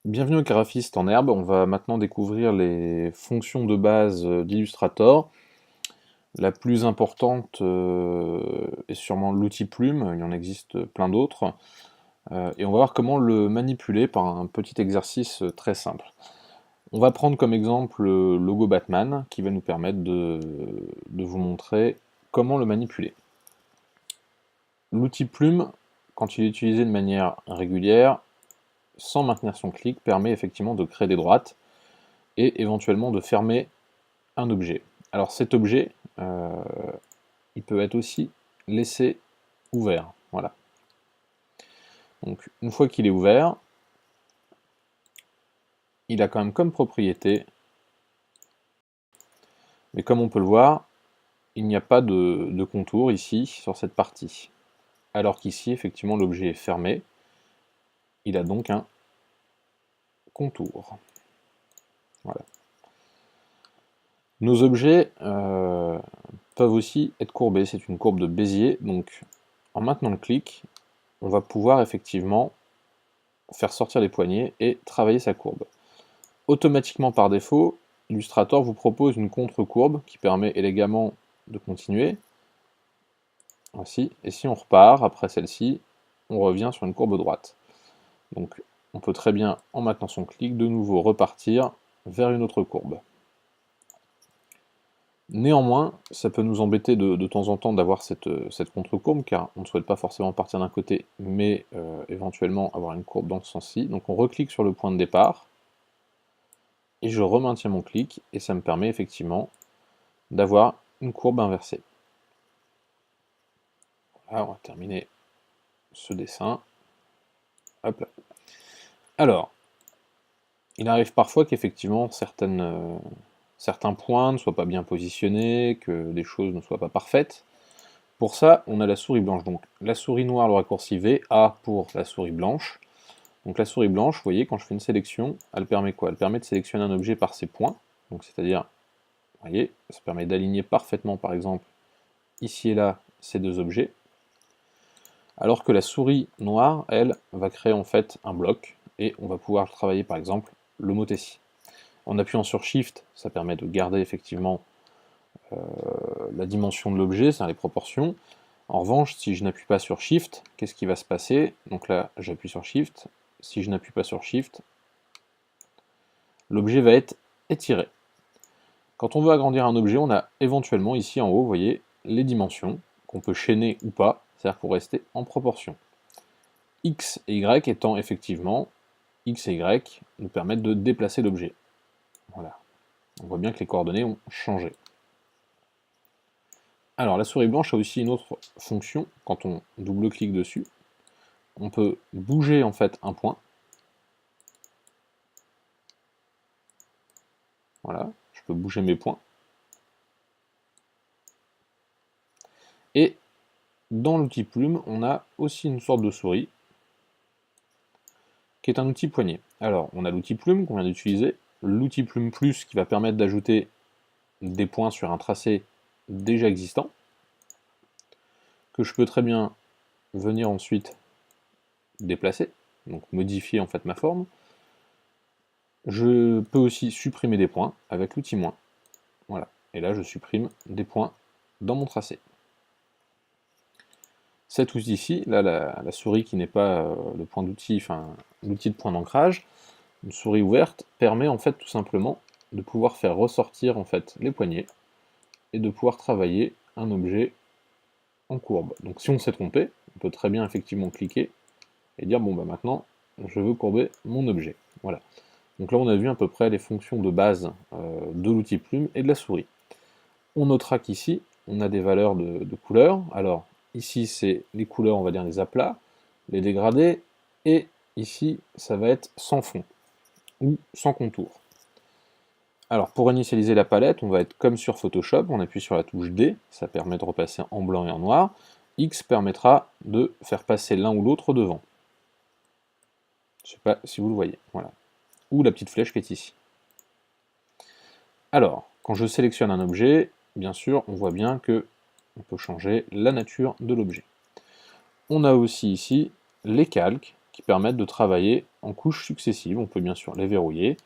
Bienvenue au Graphiste en herbe, on va maintenant découvrir les fonctions de base d'Illustrator. La plus importante est sûrement l'outil plume, il y en existe plein d'autres, et on va voir comment le manipuler par un petit exercice très simple. On va prendre comme exemple le logo Batman, qui va nous permettre de vous montrer comment le manipuler. L'outil plume, quand il est utilisé de manière régulière, sans maintenir son clic, permet effectivement de créer des droites, et éventuellement de fermer un objet. Alors cet objet, il peut être aussi laissé ouvert. Voilà. Donc une fois qu'il est ouvert, il a quand même comme propriété, mais comme on peut le voir, il n'y a pas de contour ici sur cette partie. Alors qu'ici, effectivement, l'objet est fermé, il a donc un contour. Voilà. Nos objets peuvent aussi être courbés, c'est une courbe de Bézier, donc en maintenant le clic, on va pouvoir effectivement faire sortir les poignées et travailler sa courbe. Automatiquement par défaut, Illustrator vous propose une contre-courbe qui permet élégamment de continuer. Ainsi, et si on repart après celle-ci, on revient sur une courbe droite. Donc on peut très bien, en maintenant son clic, de nouveau repartir vers une autre courbe. Néanmoins, ça peut nous embêter de temps en temps d'avoir cette contre-courbe, car on ne souhaite pas forcément partir d'un côté, mais éventuellement avoir une courbe dans ce sens-ci. Donc on reclique sur le point de départ, et je remaintiens mon clic, et ça me permet effectivement d'avoir une courbe inversée. Voilà, on va terminer ce dessin. Hop là. Alors, il arrive parfois qu'effectivement certains points ne soient pas bien positionnés, que des choses ne soient pas parfaites. Pour ça, on a la souris blanche. Donc la souris noire, le raccourci V, A pour la souris blanche. Donc la souris blanche, vous voyez, quand je fais une sélection, elle permet quoi? Elle permet de sélectionner un objet par ses points. Donc c'est-à-dire, vous voyez, ça permet d'aligner parfaitement, par exemple, ici et là, ces deux objets. Alors que la souris noire, elle, va créer en fait un bloc, et on va pouvoir travailler par exemple l'homothétie. En appuyant sur Shift, ça permet de garder effectivement la dimension de l'objet, c'est-à-dire les proportions. En revanche, si je n'appuie pas sur Shift, qu'est-ce qui va se passer? Donc là, j'appuie sur Shift. Si je n'appuie pas sur Shift, l'objet va être étiré. Quand on veut agrandir un objet, on a éventuellement ici en haut, vous voyez, les dimensions, qu'on peut chaîner ou pas, c'est-à-dire pour rester en proportion. X et Y étant effectivement, X et Y nous permettent de déplacer l'objet. Voilà. On voit bien que les coordonnées ont changé. Alors la souris blanche a aussi une autre fonction, quand on double-clique dessus. On peut bouger en fait un point. Voilà, je peux bouger mes points. Et dans l'outil plume, on a aussi une sorte de souris, qui est un outil poignet. Alors, on a l'outil plume qu'on vient d'utiliser, l'outil plume plus qui va permettre d'ajouter des points sur un tracé déjà existant, que je peux très bien venir ensuite déplacer, donc modifier en fait ma forme. Je peux aussi supprimer des points avec l'outil moins. Voilà, et là je supprime des points dans mon tracé. Cet outil-ci, là la souris qui n'est pas le point d'outil, enfin l'outil de point d'ancrage, une souris ouverte permet en fait tout simplement de pouvoir faire ressortir en fait les poignées et de pouvoir travailler un objet en courbe. Donc si on s'est trompé, on peut très bien effectivement cliquer et dire bon bah maintenant je veux courber mon objet. Voilà. Donc là on a vu à peu près les fonctions de base de l'outil plume et de la souris. On notera qu'ici on a des valeurs de couleurs. Alors ici c'est les couleurs, on va dire les aplats, les dégradés, et ici ça va être sans fond ou sans contour. Alors pour initialiser la palette, on va être comme sur Photoshop, on appuie sur la touche D, ça permet de repasser en blanc et en noir. X permettra de faire passer l'un ou l'autre devant. Je ne sais pas si vous le voyez, voilà. Ou la petite flèche qui est ici. Alors, quand je sélectionne un objet, bien sûr, on voit bien que on peut changer la nature de l'objet. On a aussi ici les calques qui permettent de travailler en couches successives. On peut bien sûr les verrouiller,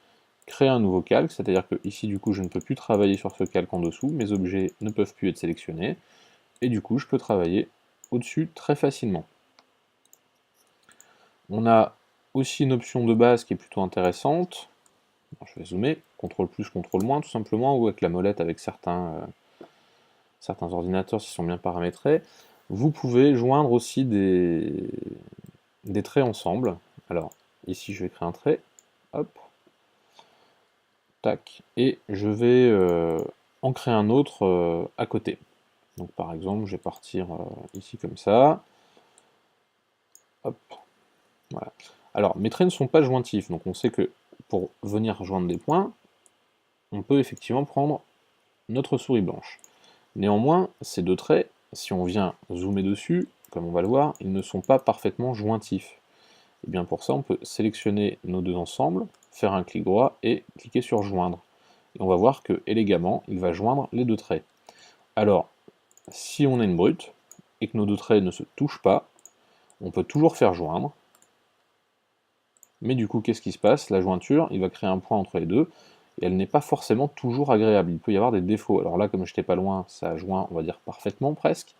créer un nouveau calque, c'est-à-dire que ici du coup je ne peux plus travailler sur ce calque en dessous, mes objets ne peuvent plus être sélectionnés, et du coup je peux travailler au-dessus très facilement. On a aussi une option de base qui est plutôt intéressante. Alors, je vais zoomer, CTRL plus, CTRL moins tout simplement, ou avec la molette avec certains ordinateurs qui sont bien paramétrés. Vous pouvez joindre aussi des traits ensemble. Alors ici je vais créer un trait, hop, tac, et je vais en créer un autre à côté. Donc par exemple, je vais partir ici comme ça, hop, voilà. Alors mes traits ne sont pas jointifs, donc on sait que pour venir joindre des points, on peut effectivement prendre notre souris blanche. Néanmoins, ces deux traits, si on vient zoomer dessus, comme on va le voir, ils ne sont pas parfaitement jointifs. Et bien pour ça, on peut sélectionner nos deux ensembles, faire un clic droit et cliquer sur joindre. Et on va voir que élégamment, il va joindre les deux traits. Alors, si on a une brute et que nos deux traits ne se touchent pas, on peut toujours faire joindre. Mais du coup, qu'est-ce qui se passe? La jointure, il va créer un point entre les deux, et elle n'est pas forcément toujours agréable. Il peut y avoir des défauts. Alors là, comme j'étais pas loin, ça joint, on va dire, parfaitement presque,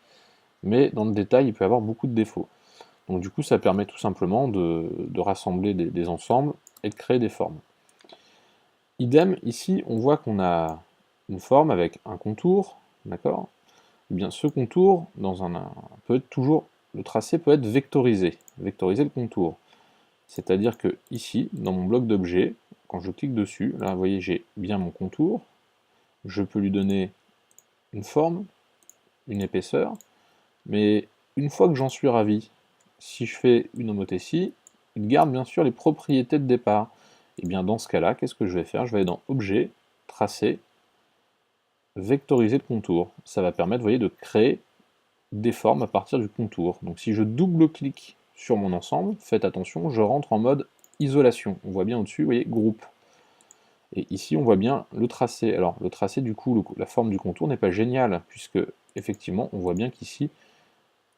mais dans le détail, il peut y avoir beaucoup de défauts. Donc du coup, ça permet tout simplement de rassembler des ensembles et de créer des formes. Idem, ici, on voit qu'on a une forme avec un contour, d'accord? Eh bien, ce contour, peut être toujours, le tracé peut être vectorisé le contour. C'est-à-dire que ici, dans mon bloc d'objets, quand je clique dessus, là, vous voyez, j'ai bien mon contour, je peux lui donner une forme, une épaisseur, mais une fois que j'en suis ravi, si je fais une homothétie, il garde bien sûr les propriétés de départ. Et bien dans ce cas-là, qu'est-ce que je vais faire? Je vais aller dans Objet, Tracer, Vectoriser le contour. Ça va permettre, vous voyez, de créer des formes à partir du contour. Donc si je double-clique sur mon ensemble, faites attention, je rentre en mode isolation. On voit bien au-dessus, vous voyez, groupe. Et ici, on voit bien le tracé. Alors, le tracé, du coup, la forme du contour n'est pas géniale, puisque, effectivement, on voit bien qu'ici,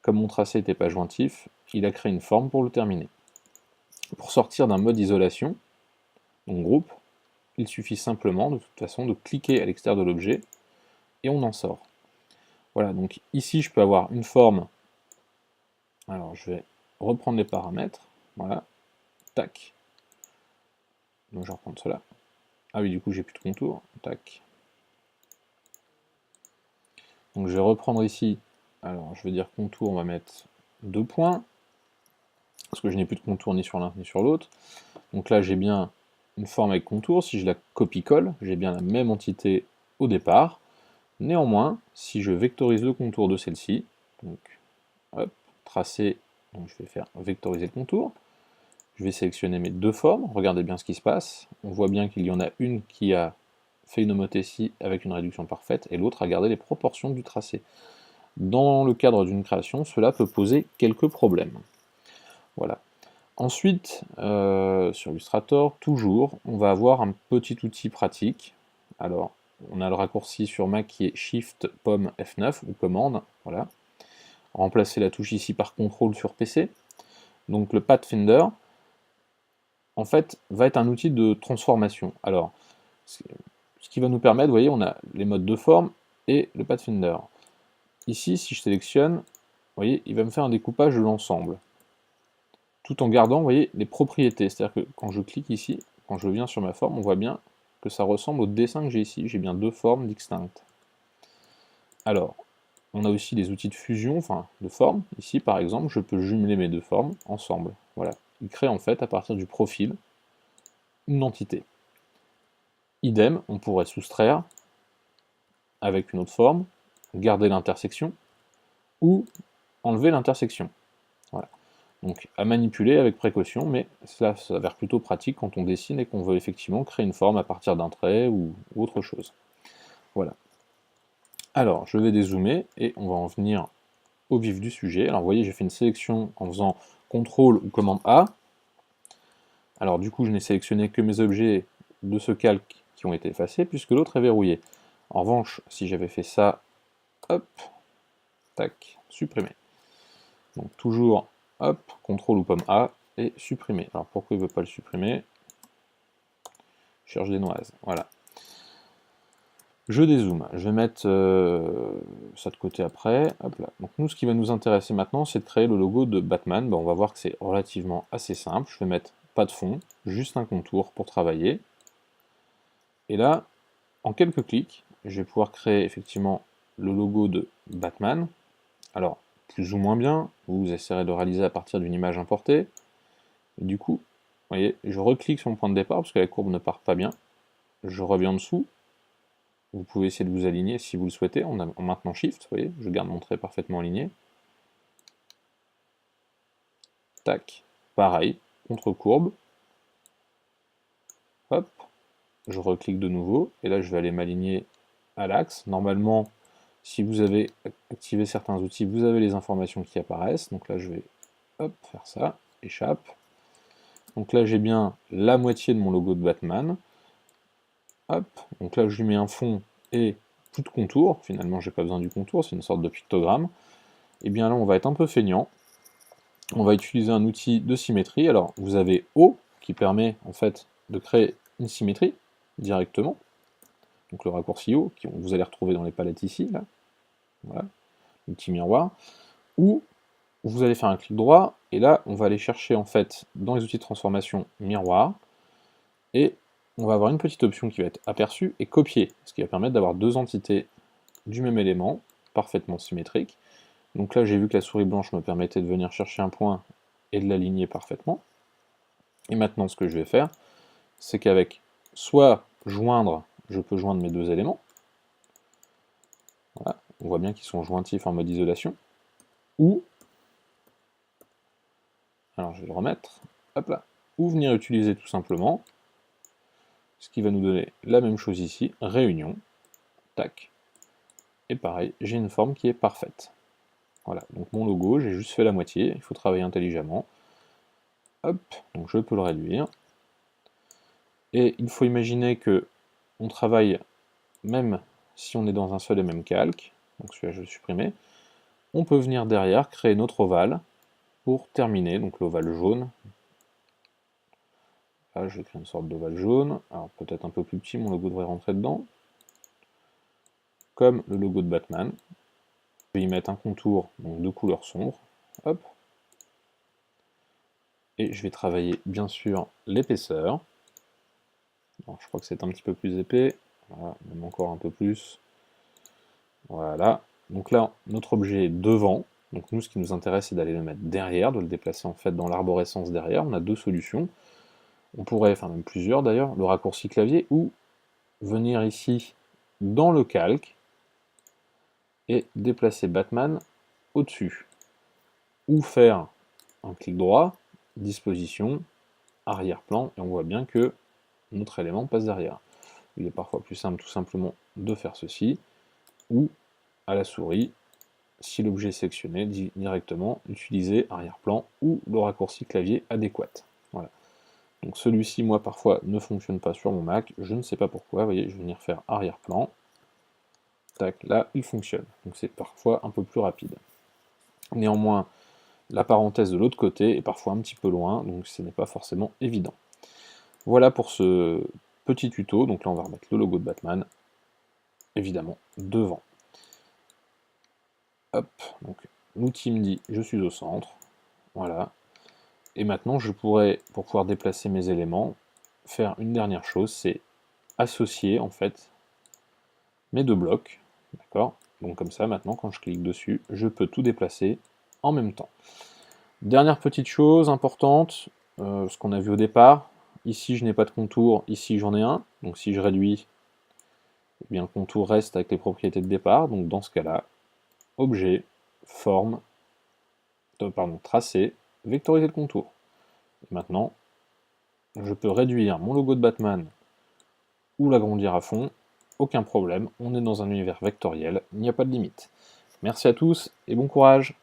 comme mon tracé n'était pas jointif, il a créé une forme pour le terminer. Pour sortir d'un mode isolation, donc groupe, il suffit simplement, de toute façon, de cliquer à l'extérieur de l'objet, et on en sort. Voilà, donc ici, je peux avoir une forme. Alors, je vais reprendre les paramètres. Voilà, tac. Donc, je vais reprendre cela. Ah oui, du coup, j'ai plus de contour. Tac. Donc, je vais reprendre ici. Alors, je vais dire contour, on va mettre 2 points. Parce que je n'ai plus de contour ni sur l'un ni sur l'autre. Donc là, j'ai bien une forme avec contour. Si je la copie-colle, j'ai bien la même entité au départ. Néanmoins, si je vectorise le contour de celle-ci, donc, hop, tracer, donc je vais faire vectoriser le contour. Je vais sélectionner mes deux formes, regardez bien ce qui se passe. On voit bien qu'il y en a une qui a fait une homothétie avec une réduction parfaite, et l'autre a gardé les proportions du tracé. Dans le cadre d'une création, cela peut poser quelques problèmes. Voilà. Ensuite, sur Illustrator, toujours, on va avoir un petit outil pratique. Alors, on a le raccourci sur Mac qui est Shift Pomme F9 ou commande, voilà. Remplacer la touche ici par CTRL sur PC. Donc le Pathfinder, en fait, va être un outil de transformation. Alors, ce qui va nous permettre, vous voyez, on a les modes de forme et le Pathfinder. Ici, si je sélectionne, vous voyez, il va me faire un découpage de l'ensemble, tout en gardant, vous voyez, les propriétés. C'est-à-dire que quand je clique ici, quand je viens sur ma forme, on voit bien que ça ressemble au dessin que j'ai ici. J'ai bien deux formes distinctes. Alors, on a aussi des outils de fusion, enfin de forme. Ici, par exemple, je peux jumeler mes deux formes ensemble. Voilà. Il crée en fait, à partir du profil, une entité. Idem, on pourrait soustraire avec une autre forme, garder l'intersection, ou enlever l'intersection. Voilà. Donc à manipuler avec précaution, mais cela s'avère plutôt pratique quand on dessine et qu'on veut effectivement créer une forme à partir d'un trait ou autre chose. Voilà. Alors, je vais dézoomer et on va en venir au vif du sujet. Alors vous voyez, j'ai fait une sélection en faisant CTRL ou commande A. Alors du coup, je n'ai sélectionné que mes objets de ce calque qui ont été effacés, puisque l'autre est verrouillé. En revanche, si j'avais fait ça, hop, tac, supprimer. Donc toujours, hop, CTRL ou pomme A, et supprimer. Alors pourquoi il ne veut pas le supprimer? Je cherche des noises, voilà. Je dézoome, je vais mettre ça de côté après, hop là. Donc nous, ce qui va nous intéresser maintenant, c'est de créer le logo de Batman. Ben, on va voir que c'est relativement assez simple. Je vais mettre pas de fond, juste un contour pour travailler. Et là, en quelques clics, je vais pouvoir créer effectivement le logo de Batman. Alors, plus ou moins bien, vous essayerez de le réaliser à partir d'une image importée. Et du coup, vous voyez, je reclique sur le point de départ parce que la courbe ne part pas bien. Je reviens en dessous. Vous pouvez essayer de vous aligner si vous le souhaitez en maintenant Shift. Vous voyez, je garde mon trait parfaitement aligné. Tac, pareil, contre-courbe. Hop, je reclique de nouveau. Et là, je vais aller m'aligner à l'axe. Normalement, si vous avez activé certains outils, vous avez les informations qui apparaissent. Donc là, je vais hop, faire ça, échappe. Donc là, j'ai bien la moitié de mon logo de Batman. Hop, donc là, je lui mets un fond et plus de contour. Finalement, j'ai pas besoin du contour, c'est une sorte de pictogramme. Et bien là, on va être un peu feignant. On va utiliser un outil de symétrie. Alors, vous avez O, qui permet en fait de créer une symétrie directement. Donc le raccourci O, que vous allez retrouver dans les palettes ici, là. Voilà, l'outil miroir. Ou vous allez faire un clic droit, et là, on va aller chercher en fait dans les outils de transformation miroir, et on va avoir une petite option qui va être aperçue et copier, ce qui va permettre d'avoir deux entités du même élément, parfaitement symétriques. Donc là, j'ai vu que la souris blanche me permettait de venir chercher un point et de l'aligner parfaitement. Et maintenant, ce que je vais faire, c'est qu'avec soit joindre, je peux joindre mes deux éléments. Voilà, on voit bien qu'ils sont jointifs en mode isolation. Ou, alors je vais le remettre, hop là, ou venir utiliser tout simplement, ce qui va nous donner la même chose ici, réunion, tac. Et pareil, j'ai une forme qui est parfaite. Voilà, donc mon logo, j'ai juste fait la moitié, il faut travailler intelligemment. Hop, donc je peux le réduire. Et il faut imaginer que on travaille même si on est dans un seul et même calque, donc celui-là je vais le supprimer, on peut venir derrière créer notre ovale pour terminer, donc l'ovale jaune. Là je vais créer une sorte d'ovale jaune, alors peut-être un peu plus petit, mon logo devrait rentrer dedans, comme le logo de Batman. Je vais y mettre un contour donc de couleur sombre, hop, et je vais travailler bien sûr l'épaisseur. Je crois que c'est un petit peu plus épais, voilà, même encore un peu plus. Voilà, donc là notre objet est devant, donc nous ce qui nous intéresse c'est d'aller le mettre derrière, de le déplacer en fait dans l'arborescence derrière. On a deux solutions, on pourrait, enfin même plusieurs d'ailleurs, le raccourci clavier ou venir ici dans le calque et déplacer Batman au-dessus. Ou faire un clic droit, disposition, arrière-plan, et on voit bien que notre élément passe derrière. Il est parfois plus simple tout simplement de faire ceci, ou à la souris, si l'objet est sélectionné, directement utiliser arrière-plan ou le raccourci clavier adéquat. Voilà. Donc celui-ci, moi, parfois, ne fonctionne pas sur mon Mac, je ne sais pas pourquoi, vous voyez, je vais venir faire arrière-plan, tac, là, il fonctionne. Donc c'est parfois un peu plus rapide. Néanmoins, la parenthèse de l'autre côté est parfois un petit peu loin, donc ce n'est pas forcément évident. Voilà pour ce petit tuto, donc là on va remettre le logo de Batman, évidemment, devant. Hop, donc l'outil me dit je suis au centre, voilà. Et maintenant je pourrais, pour pouvoir déplacer mes éléments, faire une dernière chose, c'est associer en fait mes deux blocs, d'accord? Donc comme ça maintenant quand je clique dessus, je peux tout déplacer en même temps. Dernière petite chose importante, ce qu'on a vu au départ, ici je n'ai pas de contour, ici j'en ai un, donc si je réduis, eh bien le contour reste avec les propriétés de départ, donc dans ce cas-là, objet, forme, tracé, vectoriser le contour. Et maintenant, je peux réduire mon logo de Batman ou l'agrandir à fond, aucun problème, on est dans un univers vectoriel, il n'y a pas de limite. Merci à tous et bon courage!